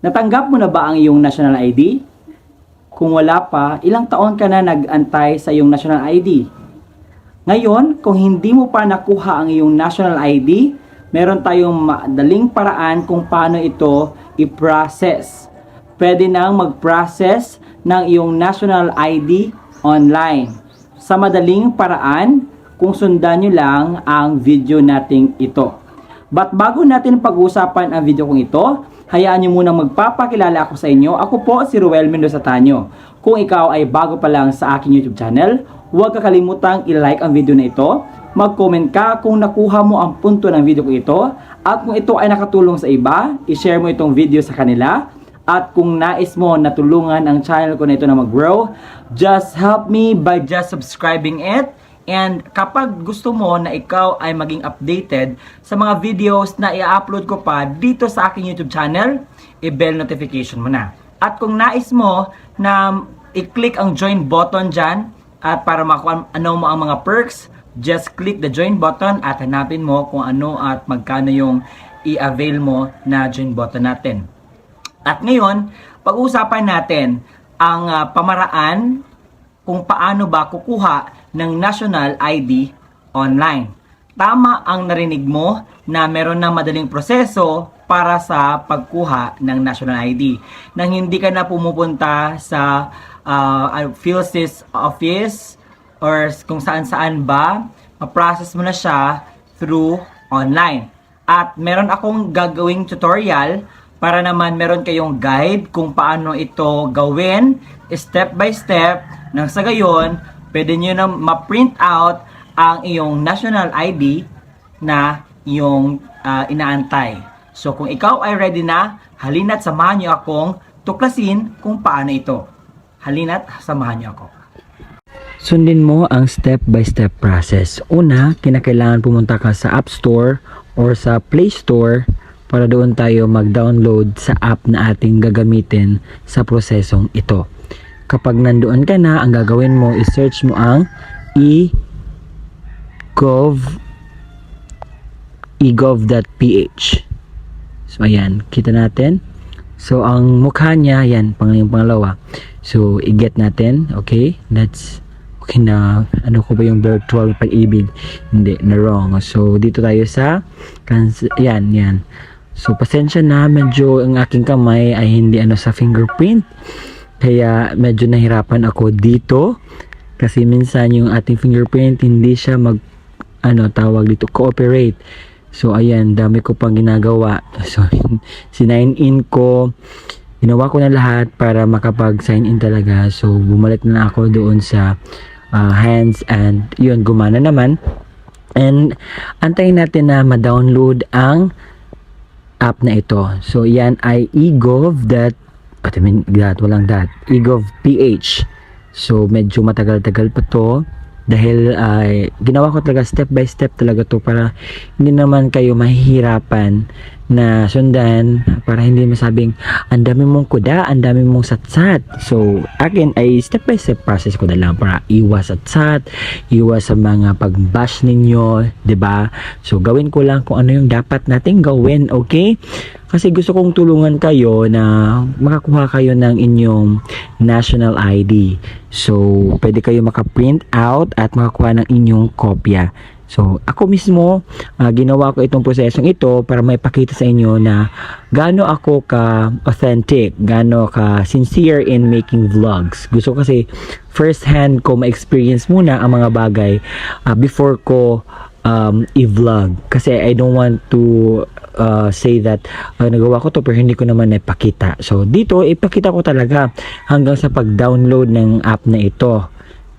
Natanggap mo na ba ang iyong national ID? Kung wala pa, ilang taon ka na nag-antay sa iyong national ID? Ngayon, kung hindi mo pa nakuha ang iyong national ID, meron tayong madaling paraan kung paano ito i-process. Pwede nang mag-process ng iyong national ID online. Sa madaling paraan, kung sundan nyo lang ang video nating ito. But bago natin pag-usapan ang video kong ito, hayaan nyo munang magpapakilala ako sa inyo. Ako po si Ruel Mendoza Tanyo. Kung ikaw ay bago pa lang sa aking YouTube channel, huwag kakalimutang i-like ang video na ito, mag-comment ka kung nakuha mo ang punto ng video ko ito, at kung ito ay nakatulong sa iba, i-share mo itong video sa kanila, at kung nais mo na tulungan ang channel ko na ito na mag-grow, just help me by just subscribing it. And kapag gusto mo na ikaw ay maging updated sa mga videos na i-upload ko pa dito sa aking YouTube channel, i-bell notification mo na. At kung nais mo na i-click ang join button dyan, at para makuha ano mo ang mga perks, just click the join button at hanapin mo kung ano at magkano yung i-avail mo na join button natin. At ngayon, pag-uusapan natin ang pamaraan kung paano ba kukuha ng national ID online. Tama ang narinig mo na meron ng madaling proseso para sa pagkuha ng national ID. Nang hindi ka na pumupunta sa PhilSys office or kung saan-saan ba, ma-process mo na siya through online. At meron akong gagawing tutorial para naman meron kayong guide kung paano ito gawin step by step, nang sa gayon pwede nyo na ma-print out ang iyong national ID na iyong inaantay. So kung ikaw ay ready na, halina't samahan nyo akong tuklasin kung paano ito. Halina't samahan nyo ako. Sundin mo ang step-by-step process. Una, kinakailangan pumunta ka sa App Store or sa Play Store para doon tayo mag-download sa app na ating gagamitin sa prosesong ito. Kapag nandoon ka na, ang gagawin mo is search mo ang egov.ph. So ayan, kita natin. So ang mukha niya, yan, pangalawa. So i-get natin, okay? That's okay na, ano ko ba yung virtual pag-ibig? Hindi, na wrong. So dito tayo sa, yan. So pasensya na, medyo ang aking kamay ay hindi sa fingerprint. Kaya medyo nahirapan ako dito kasi minsan yung ating fingerprint hindi siya tawag dito, cooperate. So ayan, dami ko pang ginagawa. So sinign in ko, ginawa ko na lahat para makapag sign in talaga. So bumalik na ako doon sa hands and yun, gumana naman. And antayin natin na ma-download ang app na ito. So yan ay egov.ph. So medyo matagal-tagal pa to dahil ginawa ko talaga step by step talaga to para hindi naman kayo mahihirapan na sundan, para hindi masabing ang dami mong kuda, ang dami mong satsat. So akin ay step by step process ko na lang para iwas satsat, iwas sa mga pag-bash ninyo, 'di ba? So gawin ko lang kung ano yung dapat nating gawin, okay? Kasi gusto kong tulungan kayo na makakuha kayo ng inyong national ID. So pwede kayo maka-print out at makakuha ng inyong kopya. So, ako mismo, ginawa ko itong prosesong ito para maipakita sa inyo na gaano ako ka-authentic, gaano ka-sincere in making vlogs. Gusto ko kasi first hand ko ma-experience muna ang mga bagay before ko i-vlog. Kasi I don't want to say that nagawa ko to pero hindi ko naman ipakita. So, dito, ipakita ko talaga hanggang sa pag-download ng app na ito.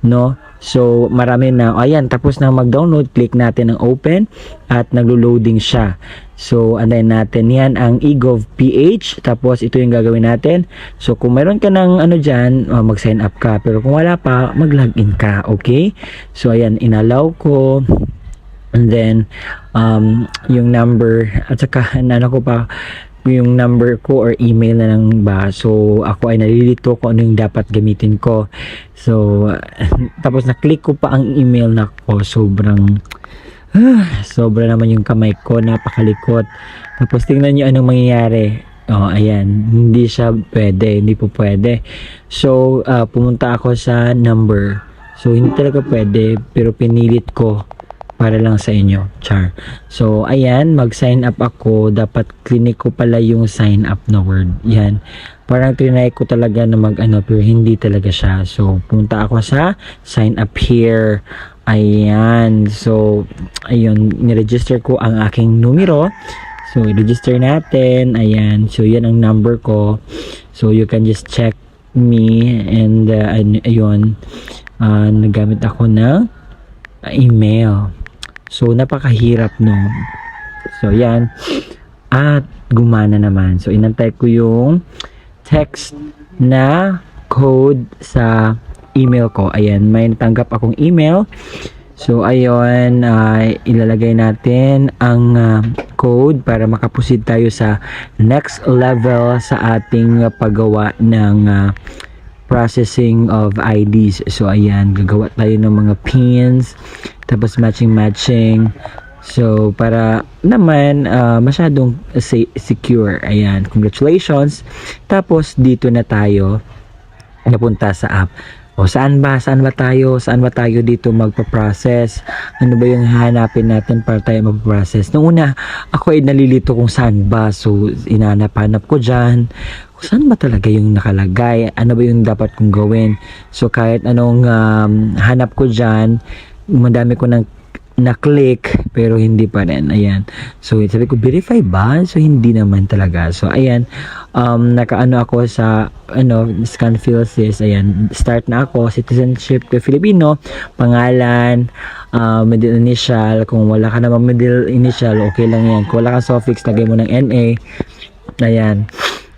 No? So, marami na, ayan, tapos na mag-download, click natin ang open at naglo-loading siya. So, antayin natin yan ang egov.ph, tapos ito yung gagawin natin. So, kung meron ka ng dyan, mag-sign up ka. Pero kung wala pa, mag-login ka, okay? So, ayan, inallow ko. And then, yung number, at saka, ko pa, yung number ko or email na lang ba. So ako ay nalilito kung ano yung dapat gamitin ko. So tapos na-click ko pa ang email na ko. Sobra naman yung kamay ko, napakalikot. Tapos tingnan nyo anong mangyayari. Oh, ayan. Hindi siya pwede. Hindi po pwede. So, pumunta ako sa number. So, hindi talaga pwede. Pero pinilit ko para lang sa inyo. Char. So, ayan. Mag-sign up ako. Dapat clinic ko pala yung sign up na word. Yan. Parang trinay ko talaga na mag-ano. Pero hindi talaga siya. So, pumunta ako sa sign up here. Ayan. So, ayun. Niregister ko ang aking numero. So, i-register natin. Ayan. So, yan ang number ko. So, you can just check me. And, ayun. Nagamit ako ng email. So, napakahirap, no? So, yan. At, gumana naman. So, inantay ko yung text na code sa email ko. Ayan. May natanggap akong email. So, ayun, ilalagay natin ang code para makaproceed tayo sa next level sa ating paggawa ng processing of IDs. So, ayan, gagawa tayo ng mga pins, tapos matching. So, para naman masyadong secure. Ayan, congratulations. Tapos, dito na tayo napunta sa app. O saan ba tayo dito magpa-process? Ano ba yung hahanapin natin para tayo magpa-process? Nung una, ako ay nalilito kung saan ba. So, inanap-hanap ko dyan. Kung saan ba talaga yung nakalagay? Ano ba yung dapat kong gawin? So, kahit anong hanap ko dyan, madami ko ng na-click pero hindi pa rin. Ayan. So, sabi ko, verify ba? So, hindi naman talaga. So, ayan. Nakaano ako sa scan fields. Ayan. Start na ako. Citizenship ko Filipino. Pangalan. Middle initial. Kung wala ka naman middle initial, okay lang yan. Kung wala ka suffix, lagay mo ng NA. Ayan.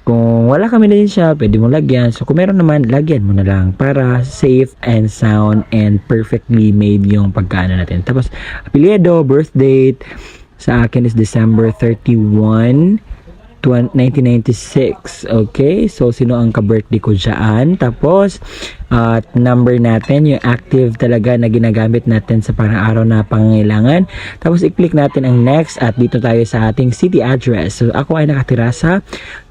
Kung wala kami din siya, pwede mo lagyan. So, kung meron naman, lagyan mo na lang para safe and sound and perfectly made yung pagkaano natin. Tapos, apelyido, birth date, sa akin is December 31, 1996. Okay? So, sino ang ka-birthday ko dyan? Tapos, number natin, yung active talaga na ginagamit natin sa parang araw na pangangailangan. Tapos, i-click natin ang next at dito tayo sa ating city address. So, ako ay nakatira sa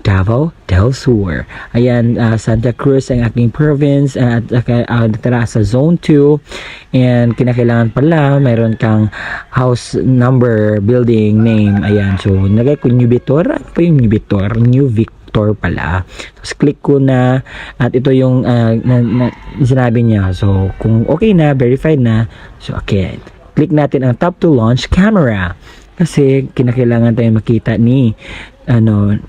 Davao del Sur. Ayan, Santa Cruz ang aking province at nakatira sa Zone 2. And kinakailangan pala, mayroon kang house number, building name. Ayan, so nagay ko New Victor. Ano pa yung New Victor? New Victor pala. Tapos click ko na at ito yung sinabi niya. So kung okay na, verified na. So okay, click natin ang tap to launch camera. Kasi kinakailangan tayong makita ni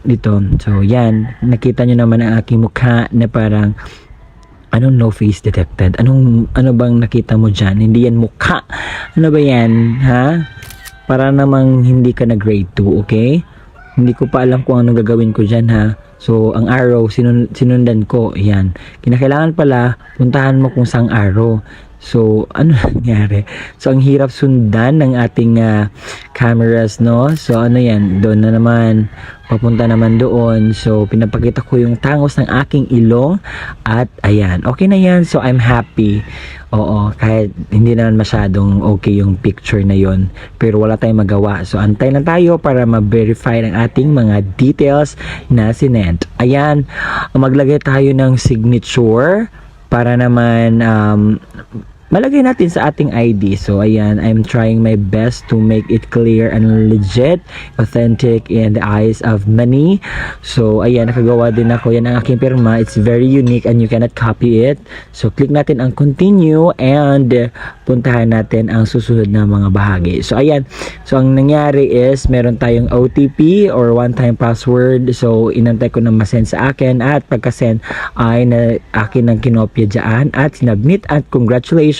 dito. So yan, nakita nyo naman ang aking mukha na parang no face detected. Ano bang nakita mo dyan? Hindi yan mukha. Ano ba yan? Ha? Para namang hindi ka na grade 2, okay? Hindi ko pa alam kung ano gagawin ko dyan, ha? So, ang arrow, sinundan ko. Yan. Kinakailangan pala, puntahan mo kung saang arrow. So, ano nangyari? So, ang hirap sundan ng ating cameras, no? So, ano yan? Doon na naman. Papunta naman doon. So, pinapakita ko yung tangos ng aking ilong. At, ayan. Okay na yan. So, I'm happy. Oo. Kahit hindi naman masyadong okay yung picture na yon. Pero wala tayong magawa. So, antay lang tayo para ma-verify ang ating mga details na sinend. Ayan. Maglagay tayo ng signature para naman malagay natin sa ating ID. So, ayan, I'm trying my best to make it clear and legit, authentic in the eyes of many. So, ayan, nakagawa din ako. Yan ang aking pirma. It's very unique and you cannot copy it. So, click natin ang continue and puntahan natin ang susunod na mga bahagi. So, ayan. So, ang nangyari is meron tayong OTP or one-time password. So, inantay ko na masend sa akin at pagka-send ay na akin ang kinopya dyan at sinubmit at congratulations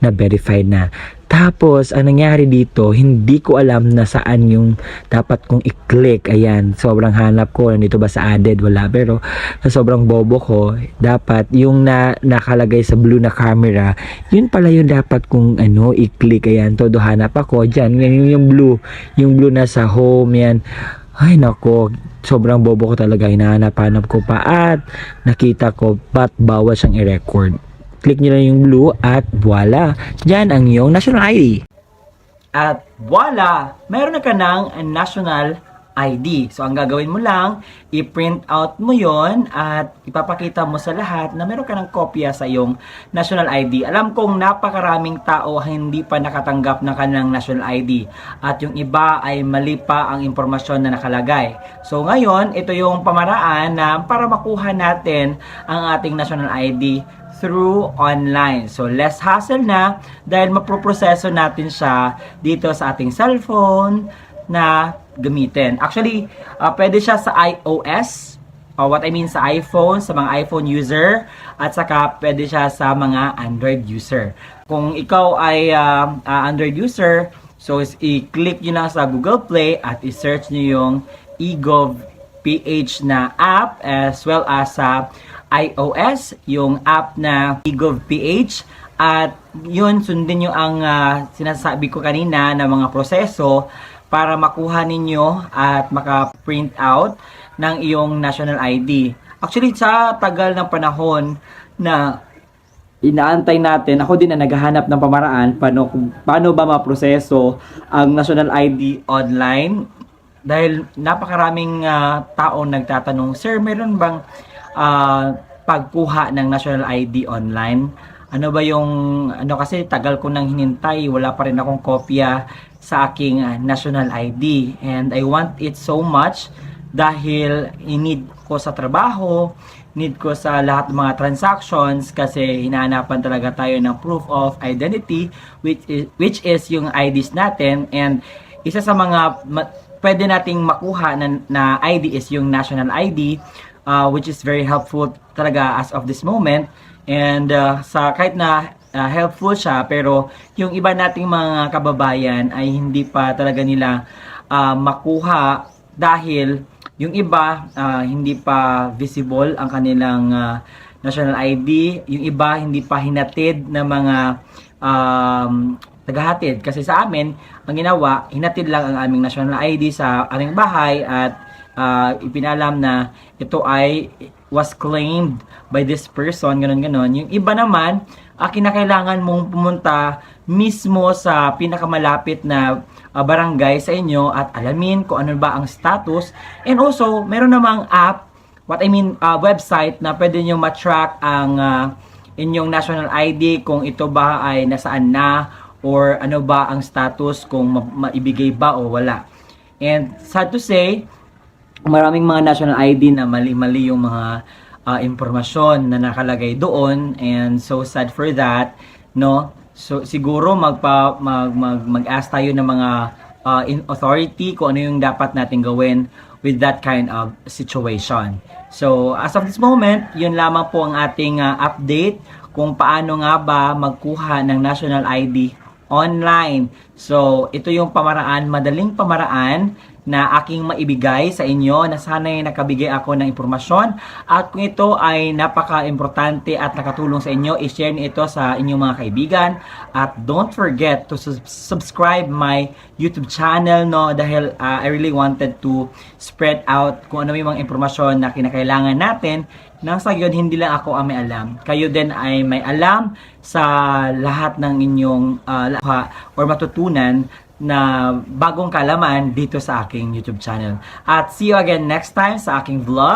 na verified na. Tapos, ang nangyari dito, hindi ko alam na saan yung dapat kong i-click. Ayan, sobrang hanap ko. Nandito ba sa added? Wala. Pero, sa sobrang bobo ko, dapat yung nakalagay sa blue na camera, yun pala yung dapat kong i-click. Ayan, todo hanap ako. Diyan, yung blue. Yung blue na sa home, yan. Ay, nako. Sobrang bobo ko talaga. Hinahanap-hanap ko pa at nakita ko, but bawal siyang i-record. Click nyo lang yung blue at voila, dyan ang iyong national ID. At voila, meron na ka ng national ID. So, ang gagawin mo lang, i-print out mo yon at ipapakita mo sa lahat na meron ka ng kopya sa iyong national ID. Alam kong napakaraming tao hindi pa nakatanggap ng kanilang national ID at yung iba ay mali pa ang impormasyon na nakalagay. So, ngayon, ito yung pamaraan na para makuha natin ang ating national ID through online. So, less hassle na dahil maproproseso natin siya dito sa ating cellphone na gamitin. Actually, pwede siya sa iOS, what I mean sa iPhone, sa mga iPhone user, at saka pwede siya sa mga Android user. Kung ikaw ay Android user, so i-click nyo na sa Google Play at i-search nyo yung eGovPH na app as well as sa iOS, yung app na eGovPH. At yun, sundin nyo ang sinasabi ko kanina na mga proseso para makuha ninyo at maka-print out ng iyong national ID. Actually, sa tagal ng panahon na inaantay natin, ako din na naghahanap ng pamaraan paano ba maproseso ang national ID online. Dahil napakaraming taong nagtatanong, Sir, meron bang pagkuha ng national ID online? Ano ba yung, kasi tagal ko nang hinintay, wala pa rin akong kopya sa aking national ID. And I want it so much dahil need ko sa trabaho, need ko sa lahat ng mga transactions kasi hinahanapan talaga tayo ng proof of identity which is yung IDs natin. And isa sa mga pwede nating makuha na ID is yung national ID, which is very helpful talaga as of this moment. And sa kahit na helpful siya, pero yung iba nating mga kababayan ay hindi pa talaga nila makuha dahil yung iba hindi pa visible ang kanilang national ID, yung iba hindi pa hinatid na mga tagahatid. Kasi sa amin, ang ginawa, hinatid lang ang aming national ID sa aming bahay at ipinalam na ito ay was claimed by this person, ganon-ganon. Yung iba naman, kinakailangan mong pumunta mismo sa pinakamalapit na barangay sa inyo at alamin kung ano ba ang status. And also, meron namang app, website na pwede nyo matrack ang inyong national ID kung ito ba ay nasaan na or ano ba ang status kung maibigay ba o wala. And sad to say, maraming mga national ID na mali-mali yung mga impormasyon na nakalagay doon, and so sad for that, no? So siguro mag-ask tayo ng mga authority kung ano yung dapat natin gawin with that kind of situation. So as of this moment, yun lamang po ang ating update kung paano nga ba magkuha ng national ID online. So ito yung pamaraan, madaling pamaraan na aking maibigay sa inyo na sana'y nakabigay ako ng impormasyon at kung ito ay napaka-importante at nakatulong sa inyo, i-share niyo ito sa inyong mga kaibigan at don't forget to subscribe my YouTube channel, no, dahil I really wanted to spread out kung ano yung mga impormasyon na kinakailangan natin nang sa yun hindi lang ako ang may alam, kayo din ay may alam sa lahat ng inyong or matutunan na bagong kalaman dito sa aking YouTube channel. At see you again next time sa aking vlog.